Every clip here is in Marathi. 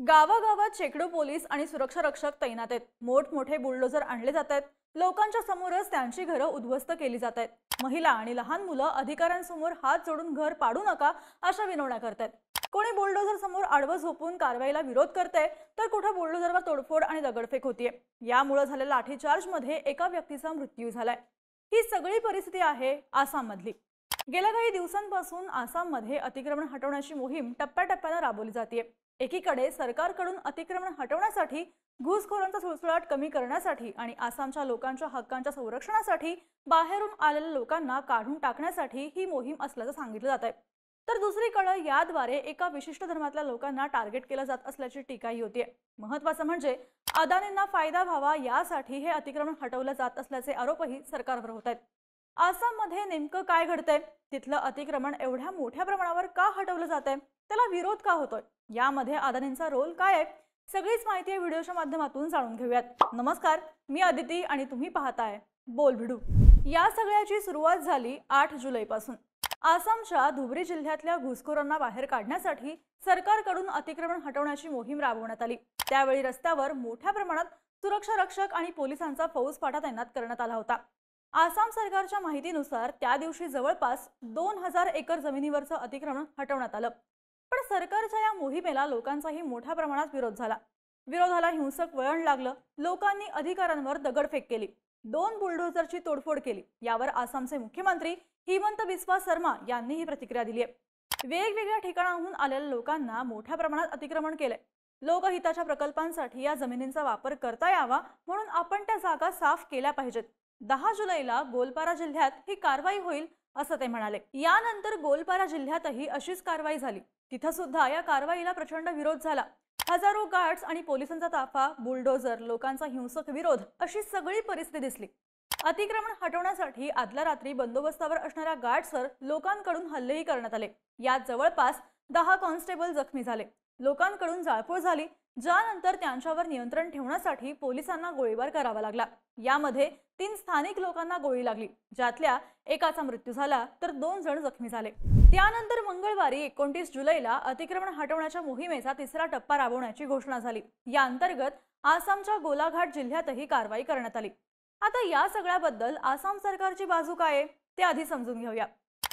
गावागावात शेकडो पोलीस आणि सुरक्षा रक्षक तैनात आहेत। मोठमोठे बुलडोझर आणले जात आहेत। लोकांच्या समोरच त्यांची घरं उद्ध्वस्त केली जात आहेत। महिला आणि लहान मुलं अधिकाऱ्यांसमोर हात जोडून घर पाडू नका अशा विनवण्या करतात। कोणी बुलडोझर समोर आडवं झोपून कारवाईला विरोध करते, तर कुठे बुलडोझरवर तोडफोड आणि दगडफेक होतीये। यामुळे झालेल्या लाठीचार्जमध्ये एका व्यक्तीचा मृत्यू झालाय। ही सगळी परिस्थिती आहे आसाममधली। गेल्या काही दिवसांपासून आसाममध्ये अतिक्रमण हटवण्याची मोहीम टप्प्याटप्प्याने राबवली जाते। एकीकडे सरकारकडून अतिक्रमण हटवण्यासाठी, घुसखोरांचा सुळसुळाट कमी करण्यासाठी आणि आसामच्या लोकांच्या हक्कांच्या संरक्षणासाठी बाहेरून आलेल्या लोकांना काढून टाकण्यासाठी ही मोहीम असल्याचं सांगितलं जात आहे। तर दुसरीकडे याद्वारे एका विशिष्ट धर्मातल्या लोकांना टार्गेट केलं जात असल्याची टीकाही होतीये। महत्त्वाचं म्हणजे अदानींना फायदा व्हावा यासाठी हे अतिक्रमण हटवलं जात असल्याचे आरोपही सरकारवर होत आहेत। आसाममध्ये नेमकं काय घडतंय, तिथलं अतिक्रमण एवढ्या मोठ्या प्रमाणावर का हटवलं जातंय, त्याला विरोध का होतोय, यामध्ये अदानींचा रोल काय आहे, सगळीच माहिती या व्हिडिओच्या माध्यमातून जाणून घेऊयात। नमस्कार, मी अदिती आणि तुम्ही पाहताय बोल भिडू। या सगळ्याची सुरुवात झाली 8 जुलैपासून। आसामच्या धुबरी जिल्ह्यातल्या घुसखोरांना बाहेर काढण्यासाठी सरकारकडून अतिक्रमण हटवण्याची मोहीम राबवण्यात आली। त्यावेळी रस्त्यावर मोठ्या प्रमाणात सुरक्षा रक्षक आणि पोलिसांचा फौजफाटा तैनात करण्यात आला होता। आसाम सरकारच्या माहितीनुसार त्या दिवशी जवळपास 2000 एकर जमिनीवरचं अतिक्रमण हटवण्यात आलं। पण सरकारच्या या मोहिमेला लोकांचाही मोठ्या प्रमाणात विरोध झाला। विरोधाला हिंसक वळण लागलं। लोकांनी अधिकाऱ्यांवर दगडफेक केली, 2 बुलडोझरची तोडफोड केली। यावर आसामचे मुख्यमंत्री हिमंत बिस्वा शर्मा यांनी ही प्रतिक्रिया दिली आहे। वेगवेगळ्या ठिकाणाहून आलेल्या लोकांना मोठ्या प्रमाणात अतिक्रमण केलंय। लोकहिताच्या प्रकल्पांसाठी या जमिनींचा वापर करता यावा म्हणून आपण त्या जागा साफ केल्या पाहिजेत। 10 जुलैला गोलपारा जिल्ह्यात ही कारवाई होईल असं ते म्हणाले। यानंतर गोलपारा जिल्ह्यातही अशीच कारवाई झाली। तिथं सुद्धा या कारवाईला प्रचंड विरोध झाला। हजारो गार्ड्स आणि पोलिसांचा ताफा, बुलडोझर, लोकांचा हिंसक विरोध अशी सगळी परिस्थिती दिसली। अतिक्रमण हटवण्यासाठी आदल्या रात्री बंदोबस्तावर असणाऱ्या गार्ड्सवर लोकांकडून हल्लेही करण्यात आले। यात जवळपास 10 कॉन्स्टेबल जखमी झाले। लोकांकडून जाळपोळ झाली, ज्यानंतर त्यांच्यावर नियंत्रण ठेवण्यासाठी पोलिसांना गोळीबार करावा लागला। यामध्ये 3 स्थानिक लोकांना गोळी लागली, ज्यातल्या एकाचा मृत्यू झाला तर 2 जण जखमी झाले। त्यानंतर मंगळवारी 29 जुलैला अतिक्रमण हटवण्याच्या मोहिमेचा तिसरा टप्पा राबवण्याची घोषणा झाली। या अंतर्गत आसामच्या गोलाघाट जिल्ह्यातही कारवाई करण्यात आली। आता या सगळ्याबद्दल आसाम सरकारची बाजू काय आहे ते आधी समजून घेऊया।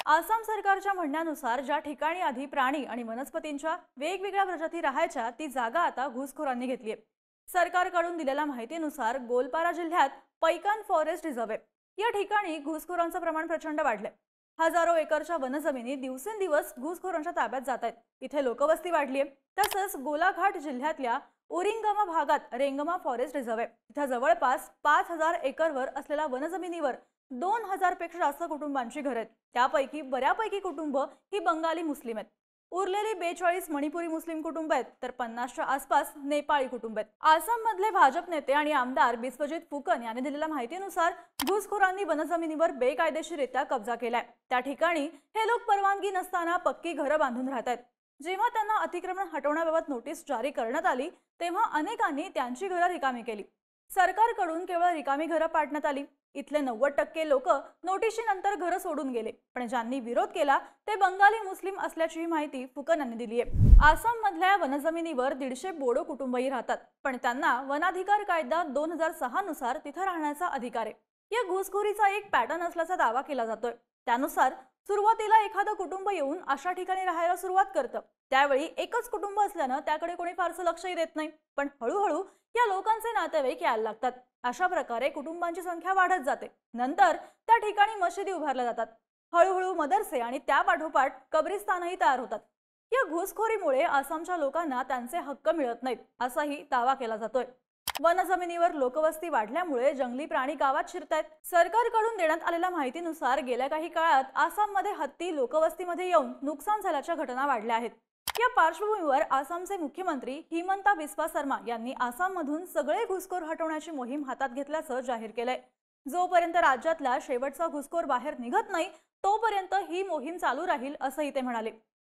आसाम सरकारच्या म्हणण्यानुसार ज्या ठिकाणी आधी प्राणी आणि वनस्पतींच्या वेगवेगळ्या प्रजाती राहायच्या, ती जागा आता घुसखोरांनी घेतली आहे। सरकारकडून दिलेल्या माहितीनुसार गोलपारा जिल्ह्यात पैकान फॉरेस्ट रिझर्व्ह आहे। या ठिकाणी घुसखोरांचं प्रमाण प्रचंड वाढलंय। हजारो एकरच्या वनजमिनी दिवसेंदिवस घुसखोरांच्या ताब्यात जात आहेत। इथे लोकवस्ती वाढली आहे। तसंच गोलाघाट जिल्ह्यातल्या ओरिंगमा भागात रेंगमा फॉरेस्ट रिझर्व्ह आहे। इथे जवळपास 5000 एकरवर असलेल्या वनजमिनीवर 2000 पेक्षा जास्त कुटुंबांची घरं आहेत। त्यापैकी बऱ्यापैकी कुटुंब ही बंगाली मुस्लिम आहेत। उरलेली 42 मणिपुरी मुस्लिम कुटुंब आहेत, तर 50च्या आसपास नेपाळी कुटुंब आहेत। आसाम मधले भाजप नेते आणि आमदार बिस्वजित फुकन यांनी दिलेल्या माहितीनुसार घुसखोरांनी वनजमिनीवर बेकायदेशीररित्या कब्जा केलाय। त्या ठिकाणी हे लोक परवानगी नसताना पक्की घरं बांधून राहत आहेत। जेव्हा त्यांना अतिक्रमण हटवण्याबाबत नोटीस जारी करण्यात आली, तेव्हा अनेकांनी त्यांची घरं रिकामी केली। सरकारकडून केवळ रिकामी घरं पाडण्यात आली। इथले 90% लोक नोटीशीनंतर घरं सोडून गेले, पण ज्यांनी विरोध केला ते बंगाली मुस्लिम असल्याची माहिती फुकन यांनी दिली आहे। आसाम मधल्या वनजमिनीवर 150 बोडो कुटुंबही राहतात, पण त्यांना वनाधिकार कायदा 2006 नुसार तिथं राहण्याचा अधिकार आहे। या घुसखोरीचा एक पॅटर्न असल्याचा दावा केला जातोय। त्यानुसार सुरुवातीला एखादं कुटुंब येऊन अशा ठिकाणी राहायला सुरुवात करतं। त्यावेळी एकच कुटुंब असल्यानं त्याकडे कोणी फारसं लक्षही देत नाही, पण हळूहळू या लोकांचे नातेवाईक यायला लागतात। अशा प्रकारे कुटुंबांची संख्या वाढत जाते। नंतर त्या ठिकाणी मशिदी उभारल्या जातात। हळूहळू मदरसे आणि त्यापाठोपाठ कब्रिस्तानही तयार होतात। या घुसखोरीमुळे आसामच्या लोकांना त्यांचे हक्क मिळत नाहीत असाही दावा केला जातोय। वनजमिनीवर लोकवस्ती वाढल्यामुळे जंगली प्राणी गावात शिरतायत। सरकारकडून देण्यात आलेल्या माहितीनुसार गेल्या काही काळात आसाममध्ये हत्ती लोकवस्तीमध्ये येऊन नुकसान झाल्याच्या घटना वाढल्या आहेत। या पार्श्वभूमीवर आसामचे मुख्यमंत्री हिमंता बिस्वा शर्मा यांनी आसाममधून सगळे घुसखोर हटवण्याची मोहीम हातात घेतल्याचं जाहीर केलंय। जोपर्यंत राज्यातला शेवटचा घुसखोर बाहेर निघत नाही, तोपर्यंत ही मोहीम चालू राहील असंही ते म्हणाले।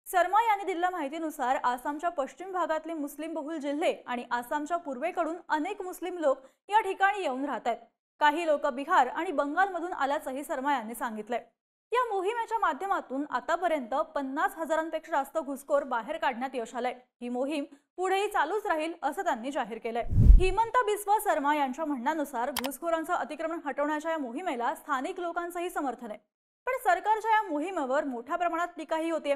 शर्मा यांनी दिलेल्या माहितीनुसार आसामच्या पश्चिम भागातले मुस्लिम बहुल जिल्हे आणि आसामच्या पूर्वेकडून अनेक मुस्लिम लोक या ठिकाणी येऊन राहत आहेत। काही लोक बिहार आणि बंगालमधून आल्याचंही शर्मा यांनी सांगितलंय। या मोहिमेच्या माध्यमातून आतापर्यंत 50,000पेक्षा जास्त घुसखोर बाहेर काढण्यात यश आलंय। ही मोहीम पुढेही चालूच राहील असं त्यांनी जाहीर केलंय। हिमंत बिस्वा शर्मा यांच्या म्हणण्यानुसार घुसखोरांचं अतिक्रमण हटवण्याच्या या मोहिमेला स्थानिक लोकांचंही समर्थन आहे। पण सरकारच्या या मोहिमेवर मोठ्या प्रमाणात टीकाही होते।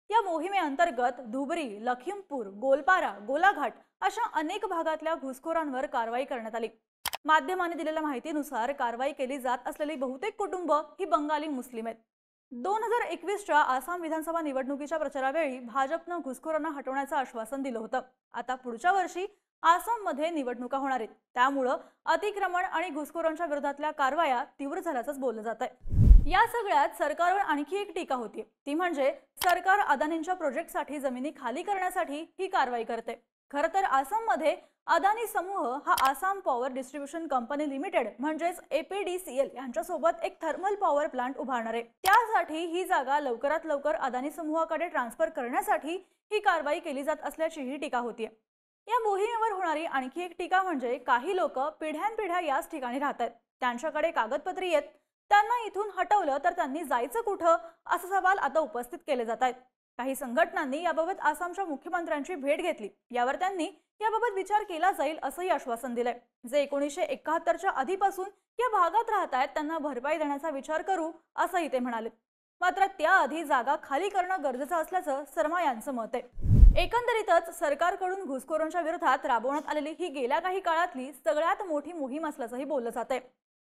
या मोहिमेअंतर्गत धुबरी, लखीमपूर, गोलपारा, गोलाघाट अशा अनेक भागातल्या घुसखोरांवर कारवाई करण्यात आली। माध्यमांनी दिलेल्या माहितीनुसार कारवाई केली जात असलेली बहुतेक कुटुंब ही बंगाली मुस्लिम आहेत। 2021च्या आसाम विधानसभा निवडणुकीच्या प्रचारावेळी भाजपनं घुसखोरांना हटवण्याचं आश्वासन दिलं होतं। आता पुढच्या वर्षी आसाममध्ये निवडणुका होणार आहेत, त्यामुळे अतिक्रमण आणि घुसखोरांच्या विरोधातल्या कारवाया तीव्र झाल्याचंच बोललं जात आहे। या सगळ्यात सरकारवर आणखी एक टीका होती, ती म्हणजे सरकार अदानींच्या प्रोजेक्टसाठी जमिनी खाली करण्यासाठी ही कारवाई करते। खरं तर आसाममध्ये अदानी समूह हा Assam power distribution company limited म्हणजेच APDCL यांच्यासोबत एक थर्मल पॉवर प्लांट उभारणार आहे। त्यासाठी ही जागा लवकरात लवकर अदानी समूहाकडे ट्रान्सफर करण्यासाठी ही कारवाई केली जात असल्याचीही टीका होतीये। या मोहिमेवर होणारी आणखी एक टीका म्हणजे काही लोक पिढ्यानपिढ्या याच ठिकाणी राहतात, त्यांच्याकडे कागदपत्रे आहेत, त्यांना इथून हटवलं तर त्यांनी जायचं कुठं असा सवाल आता उपस्थित केले जात आहेत। काही संघटनांनी याबाबत आसामच्या मुख्यमंत्र्यांची भेट घेतली, यावर त्यांनी याबाबत विचार केला जाईल असंही आश्वासन दिलंय। जे 1971च्या आधीपासून या भागात राहतात त्यांना भरपाई देण्याचा विचार करू असंही ते म्हणाले। मात्र त्याआधी जागा खाली करणं गरजेचं असल्याचं शर्मा यांचं मत आहे। एकंदरीतच सरकारकडून घुसखोरांच्या विरोधात राबवण्यात आलेली ही गेल्या काही काळातली सगळ्यात मोठी मोहीम असल्याचंही बोललं जातंय।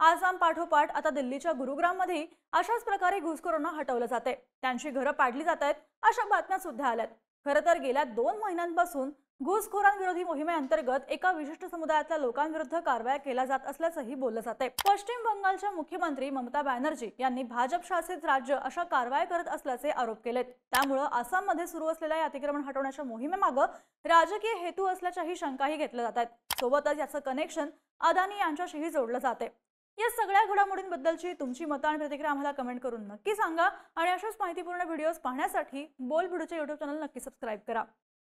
आसाम पाठोपाठ आता दिल्लीच्या गुरुग्राममध्ये अशाच प्रकारे घुसखोरांना हटवलं जाते, त्यांची घरं पाडली जात आहेत अशा बातम्या सुद्धा आल्यात। खरं तर गेल्या 2 महिन्यांपासून घुसखोरांविरोधी मोहिमेअंतर्गत एका विशिष्ट समुदायातल्या लोकांविरुद्ध कारवाया केल्या जात असल्याचंही बोललं जातंय। पश्चिम बंगालच्या मुख्यमंत्री ममता बॅनर्जी यांनी भाजप शासित राज्य अशा कारवाया करत असल्याचे आरोप केलेत। त्यामुळे आसाममध्ये सुरू असलेल्या अतिक्रमण हटवण्याच्या मोहिमेमागे राजकीय हेतू असल्याच्याही शंकाही घेतल्या जात आहेत। सोबतच याचं कनेक्शन अदानी यांच्याशीही जोडलं जाते। या सगळ्या घडामोडींबद्दलची तुमची मतं आणि प्रतिक्रिया आम्हाला कमेंट करून नक्की सांगा आणि अशाच माहितीपूर्ण व्हिडिओज पाहण्यासाठी बोल भिडूचे YouTube चॅनल नक्की सबस्क्राइब करा।